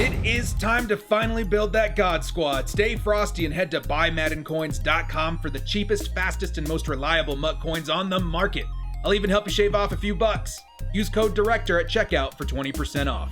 It is time to finally build that God Squad. Stay frosty and head to buymaddencoins.com for the cheapest, fastest, and most reliable MUT coins on the market. I'll even help you shave off a few bucks. Use code DIRECTOR at checkout for 20% off.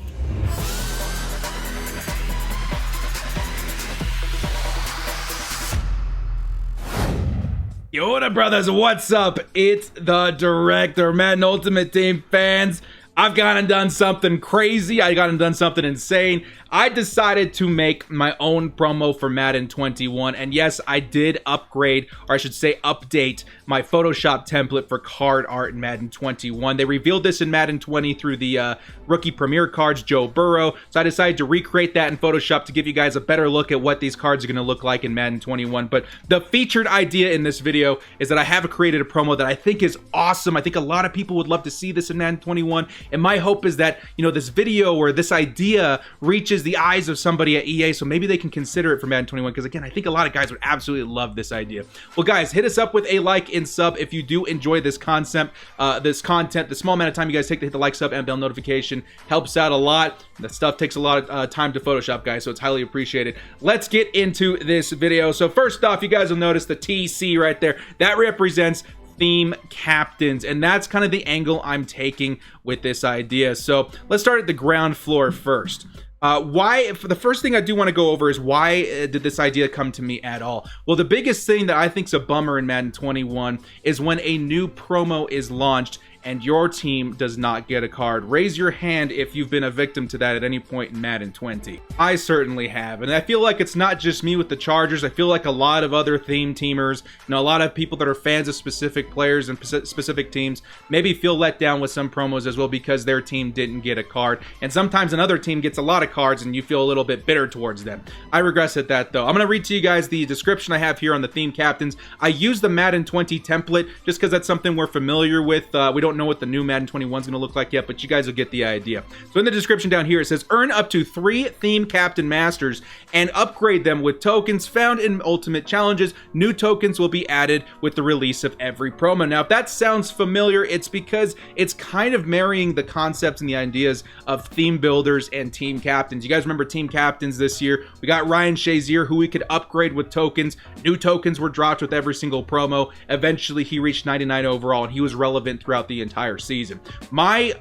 Yo, what up, brothers? What's up? It's the Director, Madden Ultimate Team fans. I've gone and done something crazy. I gone and done something insane. I decided to make my own promo for Madden 21, and yes, I did upgrade, or I should say update, my Photoshop template for card art in Madden 21. They revealed this in Madden 20 through the rookie premier cards, Joe Burrow, so I decided to recreate that in Photoshop to give you guys a better look at what these cards are going to look like in Madden 21. But the featured idea in this video is that I have created a promo that I think is awesome. I think a lot of people would love to see this in Madden 21, and my hope is that, you know, this video or this idea reaches the eyes of somebody at EA, so maybe they can consider it for Madden 21, because again, I think a lot of guys would absolutely love this idea. Well, guys, hit us up with a like and sub if you do enjoy this concept, this content. The small amount of time you guys take to hit the like, sub, and bell notification helps out a lot. That stuff takes a lot of time to Photoshop, guys, so it's highly appreciated. Let's get into this video. So first off, you guys will notice the TC right there. That represents theme captains, and that's kind of the angle I'm taking with this idea. So let's start at the ground floor first. The first thing I do want to go over is why did this idea come to me at all? Well, the biggest thing that I think is a bummer in Madden 21 is when a new promo is launched and your team does not get a card. Raise your hand if you've been a victim to that at any point in Madden 20. I certainly have, and I feel like it's not just me with the Chargers. I feel like a lot of other theme teamers, you know, a lot of people that are fans of specific players and specific teams maybe feel let down with some promos as well because their team didn't get a card. And sometimes another team gets a lot of cards and you feel a little bit bitter towards them. I regress at that though. I'm going to read to you guys the description I have here on the theme captains. I use the Madden 20 template just because that's something we're familiar with. We don't know what the new Madden 21 is going to look like yet, but you guys will get the idea. So in the description down here, it says earn up to 3 theme captain masters and upgrade them with tokens found in ultimate challenges. New tokens will be added with the release of every promo. Now, if that sounds familiar, it's because it's kind of marrying the concepts and the ideas of theme builders and team captains. You guys remember team captains this year? We got Ryan Shazier, who we could upgrade with tokens. New tokens were dropped with every single promo. Eventually, he reached 99 overall, and he was relevant throughout the entire season. My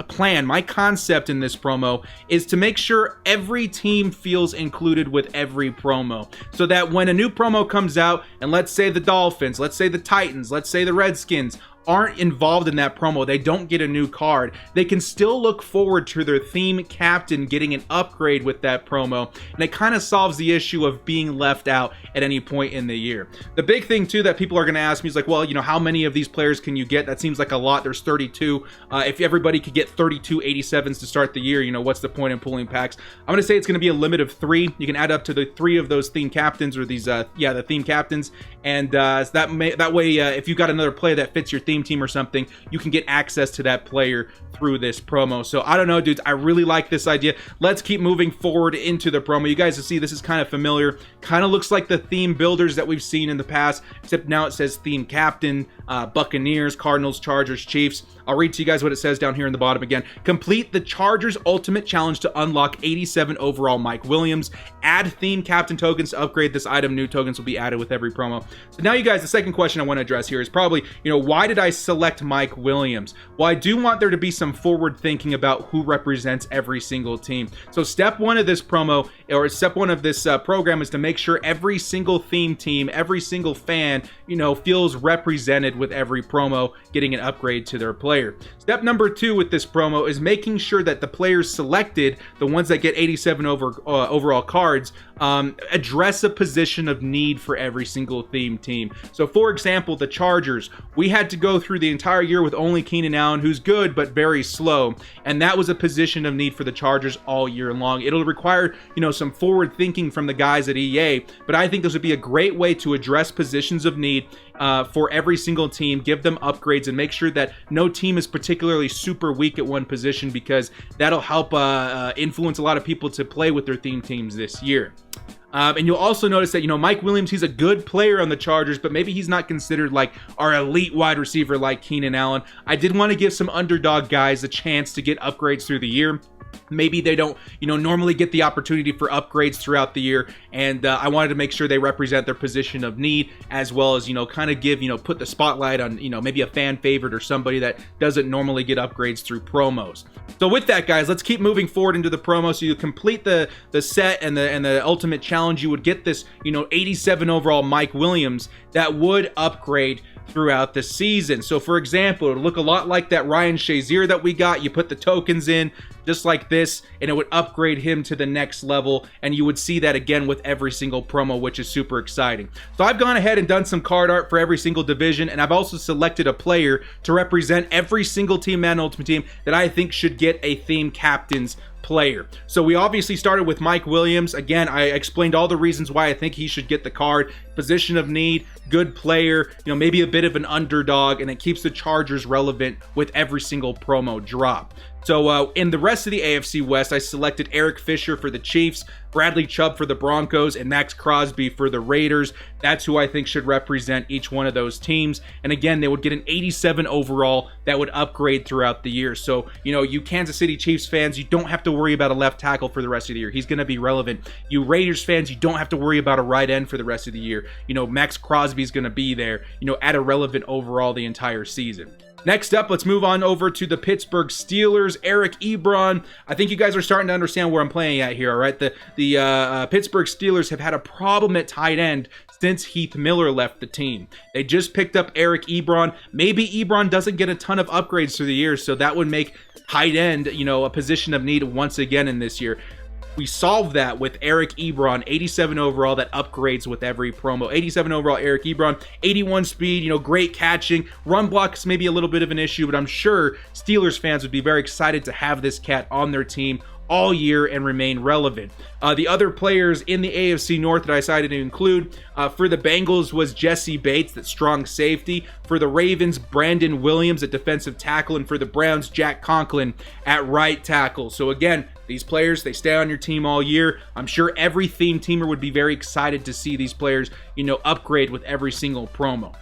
plan, my concept in this promo is to make sure every team feels included with every promo, so that when a new promo comes out, and let's say the Dolphins, let's say the Titans, let's say the Redskins aren't involved in that promo, they don't get a new card, they can still look forward to their theme captain getting an upgrade with that promo, and it kind of solves the issue of being left out at any point in the year. The big thing too that people are going to ask me is like, well, you know, how many of these players can you get? That seems like a lot. There's 32. If everybody could get 32 87s to start the year, you know, what's the point in pulling packs? I'm going to say it's going to be a limit of 3. You can add up to the 3 of those theme captains, or these the theme captains, and that way if you've got another player that fits your team or something, you can get access to that player through this promo. So I don't know, dudes, I really like this idea. Let's keep moving forward into the promo. You guys will see this is kind of familiar, kind of looks like the theme builders that we've seen in the past, except now it says theme captain, Buccaneers, Cardinals, Chargers, Chiefs. I'll read to you guys what it says down here in the bottom again. Complete the Chargers Ultimate Challenge to unlock 87 overall Mike Williams. Add theme captain tokens to upgrade this item. New tokens will be added with every promo. So now, you guys, the second question I want to address here is probably, you know, why did I select Mike Williams? Well, I do want there to be some forward thinking about who represents every single team. So step 1 of this promo, or step 1 of this program, is to make sure every single theme team, every single fan, you know, feels represented with every promo getting an upgrade to their player. Step number 2 with this promo is making sure that the players selected, the ones that get 87 overall cards, address a position of need for every single theme team. So for example, the Chargers, we had to go through the entire year with only Keenan Allen, who's good but very slow, and that was a position of need for the Chargers all year long. It'll require, you know, some forward thinking from the guys at EA, but I think this would be a great way to address positions of need for every single team, give them upgrades, and make sure that no team is particularly super weak at one position, because that'll help influence a lot of people to play with their theme teams this year. And you'll also notice that, you know, Mike Williams, he's a good player on the Chargers, but maybe he's not considered like our elite wide receiver like Keenan Allen. I did want to give some underdog guys a chance to get upgrades through the year. maybe they don't, normally get the opportunity for upgrades throughout the year. And I wanted to make sure they represent their position of need, as well as, kind of give, put the spotlight on, maybe a fan favorite or somebody that doesn't normally get upgrades through promos. So with that, guys, let's keep moving forward into the promo. So you complete the set and the ultimate challenge, you would get this, 87 overall Mike Williams that would upgrade throughout the season. So for example, it would look a lot like that Ryan Shazier that we got. You put the tokens in just like this, and it would upgrade him to the next level, and you would see that again with every single promo, which is super exciting. So I've gone ahead and done some card art for every single division, and I've also selected a player to represent every single Team Madden Ultimate Team that I think should get a theme captain's player. So we obviously started with Mike Williams. Again, I explained all the reasons why I think he should get the card. Position of need, good player, maybe a bit of an underdog, and it keeps the Chargers relevant with every single promo drop. So in the rest of the AFC West, I selected Eric Fisher for the Chiefs, Bradley Chubb for the Broncos, and Max Crosby for the Raiders. That's who I think should represent each one of those teams. And again, they would get an 87 overall that would upgrade throughout the year. So, you Kansas City Chiefs fans, you don't have to worry about a left tackle for the rest of the year. He's going to be relevant. You Raiders fans, you don't have to worry about a right end for the rest of the year. Max Crosby is going to be there, at a relevant overall the entire season. Next up, let's move on over to the Pittsburgh Steelers. Eric Ebron. I think you guys are starting to understand where I'm playing at here, all right? The Pittsburgh Steelers have had a problem at tight end since Heath Miller left the team. They just picked up Eric Ebron. Maybe Ebron doesn't get a ton of upgrades through the years, so that would make tight end, a position of need once again in this year. We solved that with Eric Ebron, 87 overall, that upgrades with every promo. 87 overall Eric Ebron, 81 speed, great catching. Run blocks maybe a little bit of an issue, but I'm sure Steelers fans would be very excited to have this cat on their team all year and remain relevant. The other players in the AFC North that I decided to include for the Bengals was Jesse Bates, that strong safety. For the Ravens, Brandon Williams at defensive tackle. And for the Browns, Jack Conklin at right tackle. So again, these players, they stay on your team all year. I'm sure every theme teamer would be very excited to see these players, upgrade with every single promo.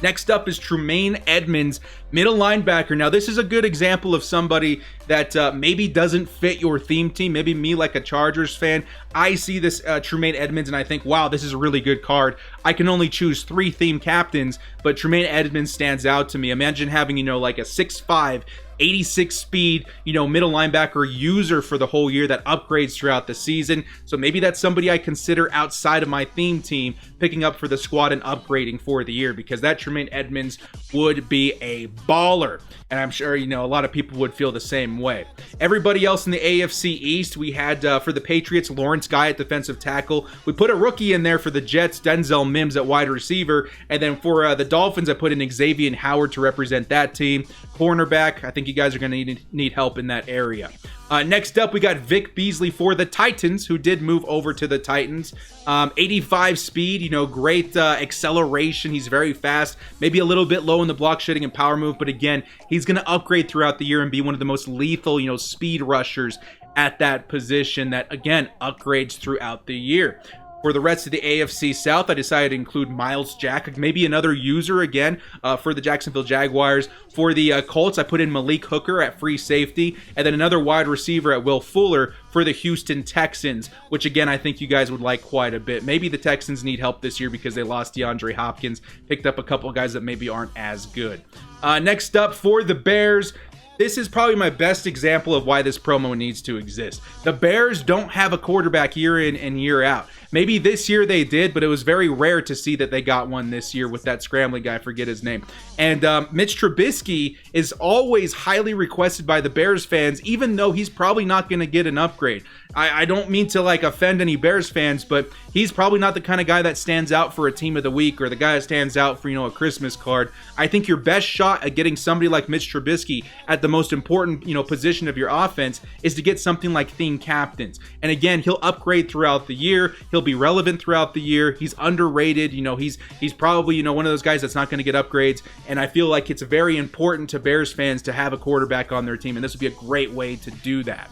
Next up is Tremaine Edmunds, middle linebacker. Now, this is a good example of somebody that maybe doesn't fit your theme team. Maybe me, like a Chargers fan, I see this Tremaine Edmunds and I think, wow, this is a really good card. I can only choose 3 theme captains, but Tremaine Edmunds stands out to me. Imagine having, like a 6'5", 86 speed, middle linebacker user for the whole year that upgrades throughout the season. So maybe that's somebody I consider outside of my theme team picking up for the squad and upgrading for the year, because that Tremaine Edmunds would be a baller. And I'm sure, a lot of people would feel the same way. Everybody else in the AFC East, we had for the Patriots, Lawrence Guy at defensive tackle. We put a rookie in there for the Jets, Denzel Mims at wide receiver. And then for the Dolphins, I put in Xavier Howard to represent that team. Cornerback, I think you guys are going to need help in that area. Next up, we got Vic Beasley for the Titans, who did move over to the Titans. 85 speed, great acceleration. He's very fast, maybe a little bit low in the block shedding and power move, but again, he's going to upgrade throughout the year and be one of the most lethal, speed rushers at that position that, again, upgrades throughout the year. For the rest of the AFC South, I decided to include Miles Jack, maybe another user again for the Jacksonville Jaguars. For the Colts, I put in Malik Hooker at free safety, and then another wide receiver at Will Fuller for the Houston Texans, which again, I think you guys would like quite a bit. Maybe the Texans need help this year because they lost DeAndre Hopkins, picked up a couple of guys that maybe aren't as good. Next up, for the Bears, this is probably my best example of why this promo needs to exist. The Bears don't have a quarterback year in and year out. Maybe this year they did, but it was very rare to see that they got one this year with that scrambling guy, I forget his name. And Mitch Trubisky is always highly requested by the Bears fans, even though he's probably not going to get an upgrade. I don't mean to offend any Bears fans, but he's probably not the kind of guy that stands out for a team of the week or the guy that stands out for, a Christmas card. I think your best shot at getting somebody like Mitch Trubisky at the most important, position of your offense is to get something like theme captains. And again, he'll upgrade throughout the year. He'll be relevant throughout the year. He's underrated. He's probably, one of those guys that's not going to get upgrades. And I feel like it's very important to Bears fans to have a quarterback on their team. And this would be a great way to do that.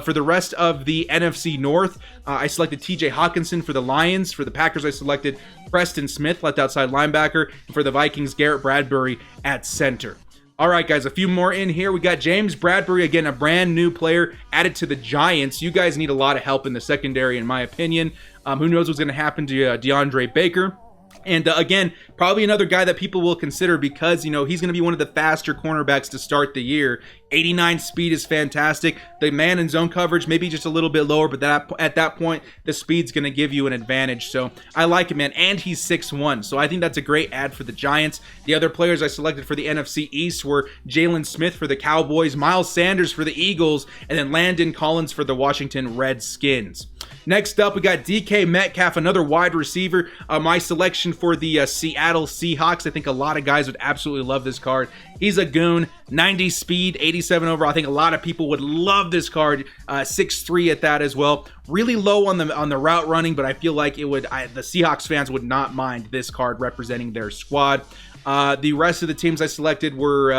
For the rest of the NFC North, I selected TJ Hawkinson for the Lions. For the Packers, I selected Preston Smith, left outside linebacker. And for the Vikings, Garrett Bradbury at center. All right, guys, a few more in here. We got James Bradbury, again, a brand new player added to the Giants. You guys need a lot of help in the secondary, in my opinion. Who knows what's going to happen to Deandre Baker? And again, probably another guy that people will consider because, you know, he's going to be one of the faster cornerbacks to start the year. 89 speed is fantastic. The man in zone coverage, maybe just a little bit lower, but at that point, the speed's going to give you an advantage. So I like him, man. And he's 6'1", so I think that's a great add for the Giants. The other players I selected for the NFC East were Jalen Smith for the Cowboys, Miles Sanders for the Eagles, and then Landon Collins for the Washington Redskins. Next up, we got DK Metcalfe, another wide receiver. My selection for the Seattle Seahawks. I think a lot of guys would absolutely love this card. He's a goon, 90 speed, 87 overall. I think a lot of people would love this card. 6'3" at that as well. Really low on the route running, but I feel like it would. The Seahawks fans would not mind this card representing their squad. The rest of the teams I selected were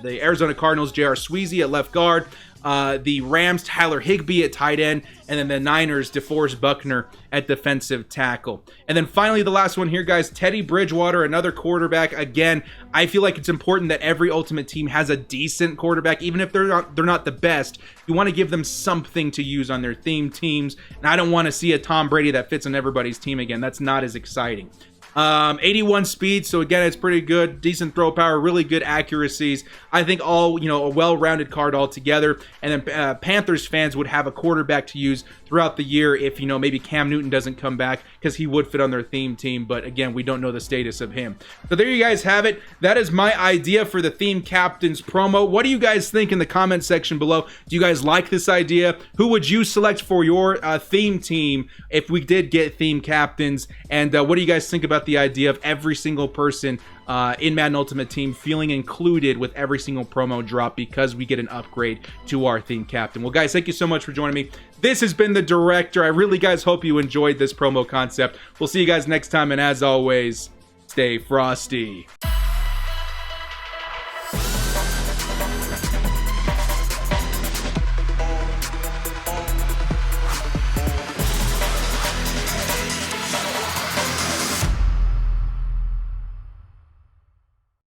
the Arizona Cardinals, J.R. Sweezy at left guard. The Rams, Tyler Higbee at tight end, and then the Niners, DeForest Buckner at defensive tackle. And then finally, the last one here, guys, Teddy Bridgewater, another quarterback. Again, I feel like it's important that every Ultimate Team has a decent quarterback, even if they're not the best. You want to give them something to use on their theme teams, and I don't want to see a Tom Brady that fits on everybody's team again. That's not as exciting. 81 speed, so again, it's pretty good. Decent throw power, really good accuracies. I think all, you know, a well-rounded card altogether. And then Panthers fans would have a quarterback to use throughout the year if, you know, maybe Cam Newton doesn't come back, because he would fit on their theme team. But again, we don't know the status of him. So there you guys have it. That is my idea for the Theme Captains promo. What do you guys think in the comment section below? Do you guys like this idea? Who would you select for your theme team if we did get theme captains? And what do you guys think about the idea of every single person in Madden Ultimate Team feeling included with every single promo drop because we get an upgrade to our theme captain? Well, guys, thank you so much for joining me. This has been the Director. I really, guys, hope you enjoyed this promo concept. We'll see you guys next time, and as always, stay frosty.